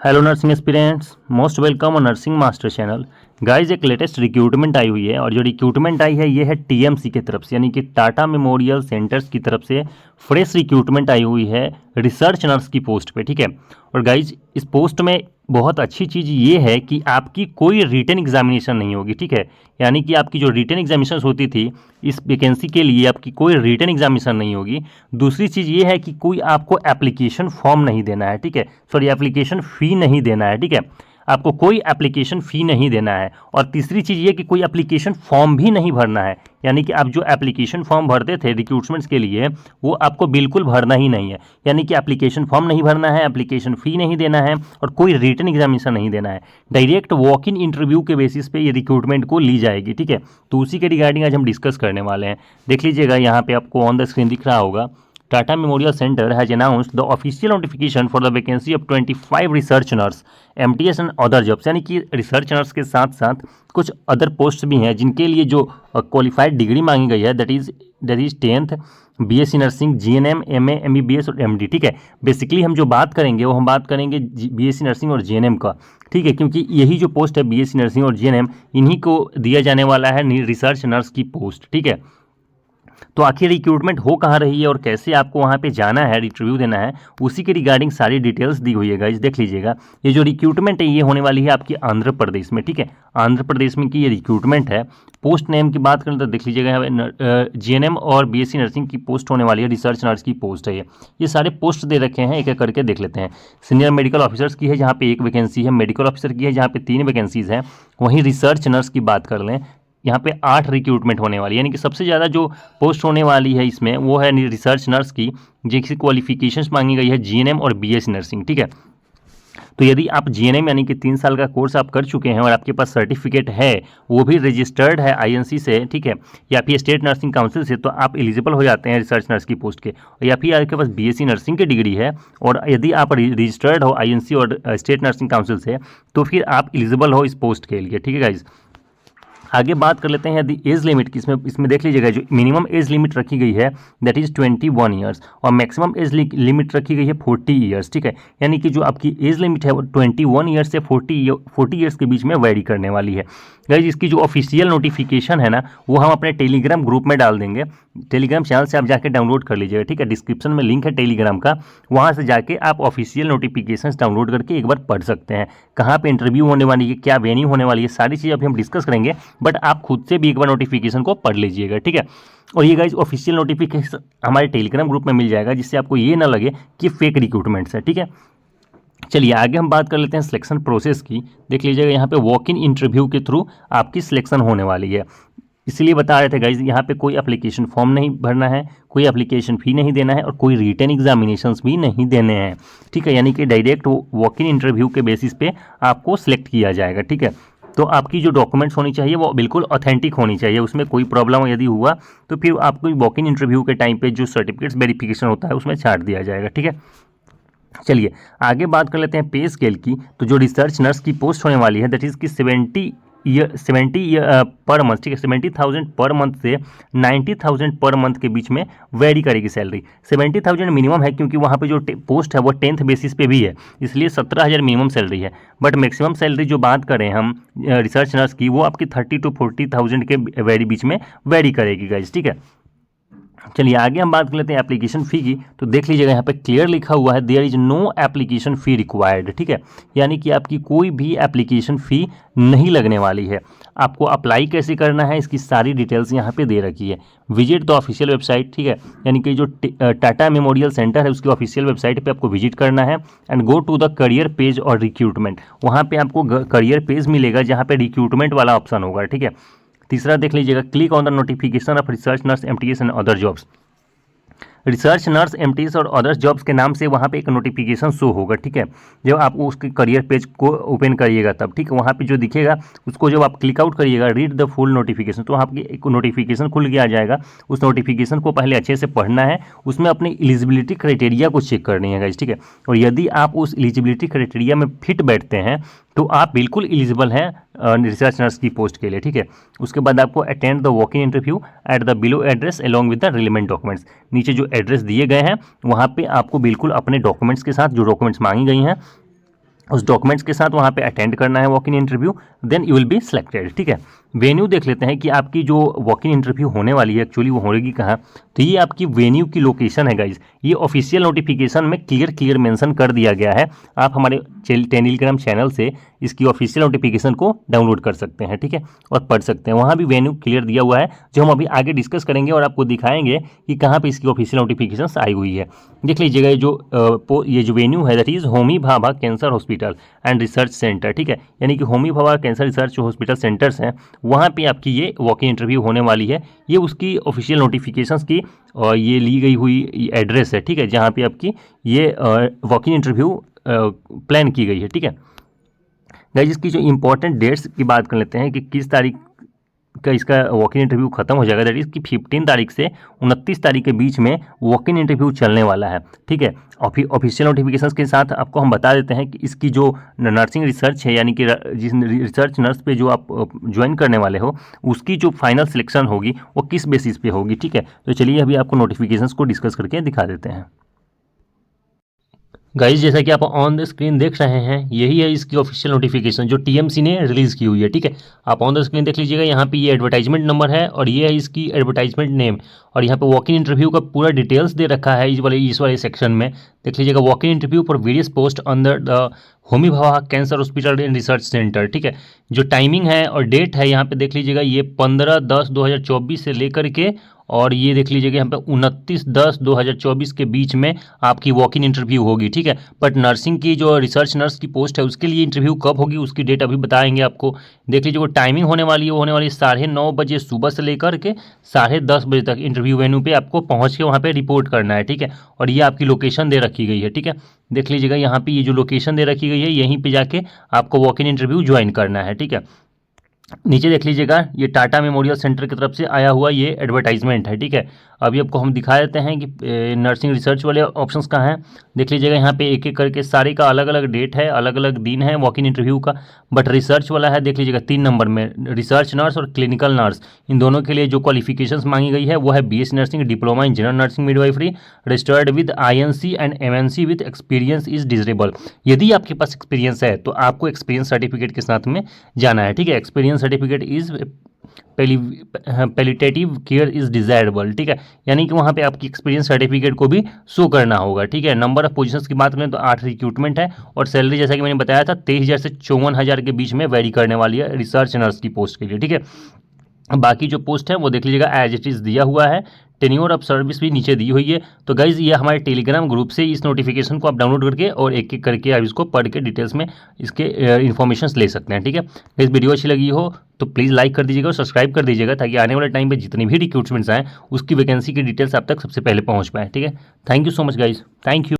Hello nursing aspirants, most welcome on nursing master channel. Guys, एक latest recruitment आई हुई है और जो रिक्रूटमेंट आई है ये है टीएमसी की तरफ से, यानी कि टाटा मेमोरियल सेंटर्स की तरफ से फ्रेश रिक्रूटमेंट आई हुई है रिसर्च नर्स की पोस्ट पे। ठीक है। और गाइस, इस पोस्ट में बहुत अच्छी चीज़ ये है कि आपकी कोई रिटन एग्जामिनेशन नहीं होगी। ठीक है। यानी कि आपकी जो रिटन एग्जामिनेशन होती थी इस वैकेंसी के लिए आपकी कोई रिटन एग्जामिनेशन नहीं होगी। दूसरी चीज़ ये है कि कोई आपको एप्लीकेशन फॉर्म नहीं देना है। ठीक है। सॉरी, एप्लीकेशन फ़ी नहीं देना है। ठीक है। आपको कोई एप्लीकेशन फ़ी नहीं देना है। और तीसरी चीज़ ये कि कोई एप्लीकेशन फॉर्म भी नहीं भरना है। यानी कि आप जो एप्लीकेशन फॉर्म भरते थे रिक्रूटमेंट्स के लिए वो आपको बिल्कुल भरना ही नहीं है। यानी कि एप्लीकेशन फॉर्म नहीं भरना है, एप्लीकेशन फ़ी नहीं देना है और कोई रिटन एग्जामिनेशन नहीं देना है। डायरेक्ट वॉक इन इंटरव्यू के बेसिस पे ये रिक्रूटमेंट को ली जाएगी। ठीक है। तो उसी के रिगार्डिंग आज हम डिस्कस करने वाले हैं। देख लीजिएगा, यहाँ पे आपको ऑन द स्क्रीन दिख रहा होगा, Tata memorial centre has announced the official notification for the vacancy of 25 research nurse MTS and other jobs. यानी कि रिसर्च नर्स के साथ साथ कुछ अदर पोस्ट भी हैं जिनके लिए जो क्वालिफाइड डिग्री मांगी गई है, that is 10th BSc nursing, GNM, MA, MBBS और एमडी। ठीक है। बेसिकली हम जो बात करेंगे वो हम बात करेंगे बीएससी नर्सिंग और जीएनएम का। ठीक है। क्योंकि यही जो पोस्ट है बीएससी नर्सिंग और जीएनएम, इन्हीं को दिया जाने वाला है रिसर्च नर्स की पोस्ट। ठीक है। तो आखिर रिक्रूटमेंट हो कहाँ रही है और कैसे आपको वहाँ पे जाना है, इंटरव्यू देना है, उसी के रिगार्डिंग सारी डिटेल्स दी हुई है गाइस। देख लीजिएगा, ये जो रिक्रूटमेंट है ये होने वाली है आपकी आंध्र प्रदेश में। ठीक है। आंध्र प्रदेश में की ये रिक्रूटमेंट है। पोस्ट नेम की बात करें तो देख लीजिएगा, जीएनएम और बीएससी नर्सिंग की पोस्ट होने वाली है, रिसर्च नर्स की पोस्ट है ये सारे पोस्ट दे रखे हैं, एक एक करके देख लेते हैं। सीनियर मेडिकल ऑफिसर्स की है जहाँ पे 1 वैकेंसी है, मेडिकल ऑफिसर की है जहाँ पे 3 वैकेंसीज हैं। वहीं रिसर्च नर्स की बात कर लें, यहाँ पे 8 रिक्रूटमेंट होने वाली है। यानी कि सबसे ज़्यादा जो पोस्ट होने वाली है इसमें वो है रिसर्च नर्स की, जिसकी क्वालिफिकेशंस मांगी गई है जीएनएम और बीएससी नर्सिंग। ठीक है। तो यदि आप जीएनएम यानी कि 3 साल का कोर्स आप कर चुके हैं और आपके पास सर्टिफिकेट है, वो भी रजिस्टर्ड है आईएनसी से, ठीक है, या फिर स्टेट नर्सिंग काउंसिल से, तो आप एलिजिबल हो जाते हैं रिसर्च नर्स की पोस्ट के। या फिर आपके पास बीएससी नर्सिंग की डिग्री है और यदि आप रजिस्टर्ड हो आईएनसी और स्टेट नर्सिंग काउंसिल से, तो फिर आप एलिजिबल हो इस पोस्ट के लिए। ठीक है गाइज। आगे बात कर लेते हैं यदि एज लिमिट की। इसमें देख लीजिएगा, जो मिनिमम एज लिमिट रखी गई है दैट इज़ 21 ईयर्स और मैक्सिमम एज लिमिट रखी गई है 40 ईयर्स। ठीक है। यानी कि जो आपकी एज लिमिट है वो 21 ईयर्स से 40 ईयर्स के बीच में वेरी करने वाली है। गाइज, इसकी जो ऑफिशियल नोटिफिकेशन है ना वो हम अपने टेलीग्राम ग्रुप में डाल देंगे। टेलीग्राम चैनल से आप जाके डाउनलोड कर लीजिएगा। ठीक है। डिस्क्रिप्शन में लिंक है टेलीग्राम का, वहाँ से जाके आप ऑफिशियल नोटिफिकेशंस डाउनलोड करके एक बार पढ़ सकते हैं। कहाँ पे इंटरव्यू होने वाली है, क्या वेन्यू होने वाली है, सारी चीज़ अभी हम डिस्कस करेंगे, बट आप खुद से भी एक बार नोटिफिकेशन को पढ़ लीजिएगा। ठीक है। और ये गाइज ऑफिशियल नोटिफिकेशन हमारे टेलीग्राम ग्रुप में मिल जाएगा, जिससे आपको ये ना लगे कि फेक रिक्रूटमेंट्स है। ठीक है। चलिए आगे हम बात कर लेते हैं सिलेक्शन प्रोसेस की। देख लीजिएगा, यहाँ पे वॉक इन इंटरव्यू के थ्रू आपकी सिलेक्शन होने वाली है। इसलिए बता रहे थे गाइज, यहाँ पे कोई एप्लीकेशन फॉर्म नहीं भरना है, कोई एप्लीकेशन फ़ी नहीं देना है और कोई रिटन एग्जामिनेशंस भी नहीं देने हैं। ठीक है। यानी कि डायरेक्ट वॉक इन इंटरव्यू के बेसिस पे आपको सिलेक्ट किया जाएगा। ठीक है। तो आपकी जो डॉक्यूमेंट्स होनी चाहिए वो बिल्कुल ऑथेंटिक होनी चाहिए, उसमें कोई प्रॉब्लम यदि हुआ तो फिर आपको वॉक इन इंटरव्यू के टाइम पे जो सर्टिफिकेट्स वेरिफिकेशन होता है उसमें छाट दिया जाएगा। ठीक है। चलिए आगे बात कर लेते हैं पे स्केल की। तो जो रिसर्च नर्स की पोस्ट होने वाली है दैट इज़ की 70 पर मंथ। ठीक है। 70,000 पर मंथ से 90,000 पर मंथ के बीच में वेरी करेगी सैलरी। 70,000 मिनिमम है क्योंकि वहाँ पे जो पोस्ट है वो 10th बेसिस पे भी है, इसलिए 17,000 मिनिमम सैलरी है। बट मैक्सिमम सैलरी जो बात करें हम रिसर्च नर्स की, वो आपकी 30 to 40,000 के वेरी बीच में वेरी करेगी गाइज। ठीक है। चलिए आगे हम बात कर लेते हैं एप्लीकेशन फ़ी की। तो देख लीजिएगा, यहाँ पे क्लियर लिखा हुआ है there is no application fee required. ठीक है। यानी कि आपकी कोई भी एप्लीकेशन फ़ी नहीं लगने वाली है। आपको अप्लाई कैसे करना है इसकी सारी डिटेल्स यहाँ पे दे रखी है। Visit the official website. ठीक है। यानी कि जो टाटा मेमोरियल सेंटर है उसकी ऑफिशियल वेबसाइट पे आपको विजिट करना है and go to the career page और रिक्रूटमेंट। वहाँ पे आपको करियर पेज मिलेगा जहाँ पे रिक्रूटमेंट वाला ऑप्शन होगा। ठीक है। तीसरा देख लीजिएगा, click on the notification of research nurse MTS and other jobs. Research nurse MTS और अदर्स जॉब्स के नाम से वहाँ पे एक नोटिफिकेशन शो होगा। ठीक है। जब आप उसके करियर पेज को ओपन करिएगा तब, ठीक है, वहाँ पे जो दिखेगा उसको जब आप क्लिक आउट करिएगा, रीड द फुल नोटिफिकेशन, तो आपकी एक नोटिफिकेशन खुल के आ जाएगा। उस नोटिफिकेशन को पहले अच्छे से पढ़ना है, उसमें अपनी एलिजिबिलिटी क्राइटेरिया को चेक करनी है गाइस। ठीक है। और यदि आप उस एलिजिबिलिटी क्राइटेरिया में फिट बैठते हैं तो आप बिल्कुल एलिजिबल हैं रिसर्च नर्स की पोस्ट के लिए। ठीक है। उसके बाद आपको attend the walk in interview at the below address along with the relevant documents. नीचे जो एड्रेस दिए गए हैं वहाँ पे आपको बिल्कुल अपने डॉक्यूमेंट्स के साथ, जो डॉक्यूमेंट्स मांगी गई हैं उस डॉक्यूमेंट्स के साथ वहाँ पे अटेंड करना है walk in interview, then you will be selected. ठीक है, वेन्यू देख लेते हैं कि आपकी जो वॉक इन इंटरव्यू होने वाली है एक्चुअली वो होगी कहाँ। तो ये आपकी वेन्यू की लोकेशन है गाइज, ये ऑफिशियल नोटिफिकेशन में क्लियर मेंशन कर दिया गया है। आप हमारे टेलीग्राम चैनल से इसकी ऑफिशियल नोटिफिकेशन को डाउनलोड कर सकते हैं, ठीक है, और पढ़ सकते हैं। वहाँ भी वेन्यू क्लियर दिया हुआ है, जो हम अभी आगे डिस्कस करेंगे और आपको दिखाएंगे कि कहाँ पे इसकी ऑफिशियल नोटिफिकेशन आई हुई है। देख लीजिएगा ये जो वेन्यू है that is Homi Bhabha cancer hospital and research centre. ठीक है, यानी कि Homi Bhabha cancer research hospital centres हैं, वहाँ पे आपकी ये वॉक इन इंटरव्यू होने वाली है। ये उसकी ऑफिशियल नोटिफिकेशंस की और ये ली गई हुई एड्रेस है, ठीक है, जहाँ पे आपकी ये वॉक इन इंटरव्यू प्लान की गई है। ठीक है गाइस, इसकी जो इंपॉर्टेंट डेट्स की बात कर लेते हैं कि किस तारीख का इसका वॉक इन इंटरव्यू खत्म हो जाएगा। दैट इज़ कि 15 तारीख से 29 तारीख के बीच में वॉक इन इंटरव्यू चलने वाला है। ठीक है, ऑफिशियल नोटिफिकेशंस के साथ आपको हम बता देते हैं कि इसकी जो नर्सिंग रिसर्च है, यानी कि जिस रिसर्च नर्स पे जो आप ज्वाइन करने वाले हो, उसकी जो फाइनल सिलेक्शन होगी वो किस बेसिस पे होगी। ठीक है, तो चलिए अभी आपको नोटिफिकेशंस को डिस्कस करके दिखा देते हैं। गाइस, जैसा कि आप ऑन द स्क्रीन देख रहे हैं, यही है इसकी ऑफिशियल नोटिफिकेशन जो टीएमसी ने रिलीज़ की हुई है। ठीक है, आप ऑन द स्क्रीन देख लीजिएगा, यहाँ पे ये एडवर्टाइजमेंट नंबर है और ये है इसकी एडवर्टाइजमेंट नेम, और यहाँ पे वॉक इन इंटरव्यू का पूरा डिटेल्स दे रखा है इस वाले सेक्शन में। देख लीजिएगा, walk in interview for various post under the Homi Bhabha cancer hospital and research centre. ठीक है, जो टाइमिंग है और डेट है यहाँ पे देख लीजिएगा, ये 15/10/2024 से लेकर के और ये देख लीजिएगा यहाँ पे 29/10/2024 के बीच में आपकी वॉक इन इंटरव्यू होगी। ठीक है, बट नर्सिंग की जो रिसर्च नर्स की पोस्ट है उसके लिए इंटरव्यू कब होगी उसकी डेट अभी बताएंगे आपको। देख लीजिए, वो टाइमिंग होने वाली है, वो होने वाली है 9:30 बजे सुबह से लेकर के 10:30 बजे तक। इंटरव्यू वेन्यू पे आपको पहुँच के वहाँ पे रिपोर्ट करना है। ठीक है, और ये आपकी लोकेशन दे रखी गई है। ठीक है, देख लीजिएगा यहाँ पे ये जो लोकेशन दे रखी गई है, यहीं पे जाके आपको वॉक इन इंटरव्यू ज्वाइन करना है। ठीक है, नीचे देख लीजिएगा, ये टाटा मेमोरियल सेंटर की तरफ से आया हुआ ये एडवर्टाइजमेंट है। ठीक है, अभी आपको हम दिखा देते हैं कि नर्सिंग रिसर्च वाले ऑप्शंस कहाँ हैं। देख लीजिएगा, यहाँ पे एक एक करके सारे का अलग अलग डेट है, अलग अलग दिन है वॉक इन इंटरव्यू का, बट रिसर्च वाला है देख लीजिएगा 3 नंबर में, रिसर्च नर्स और क्लिनिकल नर्स। इन दोनों के लिए जो क्वालिफिकेशंस मांगी गई है वो है BSc nursing, diploma in general nursing midwifery, registered with INC and MNC with experience is desirable. यदि आपके पास एक्सपीरियंस है तो आपको एक्सपीरियंस सर्टिफिकेट के साथ में जाना है। ठीक है, experience certificate is palliative care is desirable. ठीक है, यानी कि वहाँ पे आपकी एक्सपीरियंस सर्टिफिकेट को भी शो करना होगा। ठीक है, नंबर ऑफ पोजीशंस की बात करें तो 8 रिक्रूटमेंट है और सैलरी जैसा कि मैंने बताया था 23,000 से 54,000 के बीच में वेरी करने वाली है रिसर्च नर्स की पोस्ट के लिए। ठीक है, बाकी जो पोस्ट है वो देख लीजिएगा एज इट इज़ दिया हुआ है, टेन्योर ऑफ सर्विस भी नीचे दी हुई है। तो गाइज, ये हमारे टेलीग्राम ग्रुप से इस नोटिफिकेशन को आप डाउनलोड करके और एक एक करके आप इसको पढ़ के डिटेल्स में इसके इन्फॉर्मेशन ले सकते हैं। ठीक है, इस वीडियो अच्छी लगी हो तो प्लीज़ लाइक कर दीजिएगा और सब्सक्राइब कर दीजिएगा, ताकि आने वाले टाइम पे जितनी भी रिक्रूटमेंट्स आएँ उसकी वैकेंसी की डिटेल्स आप तक सबसे पहले पहुँच पाए। ठीक है, thank you so much guys, thank you.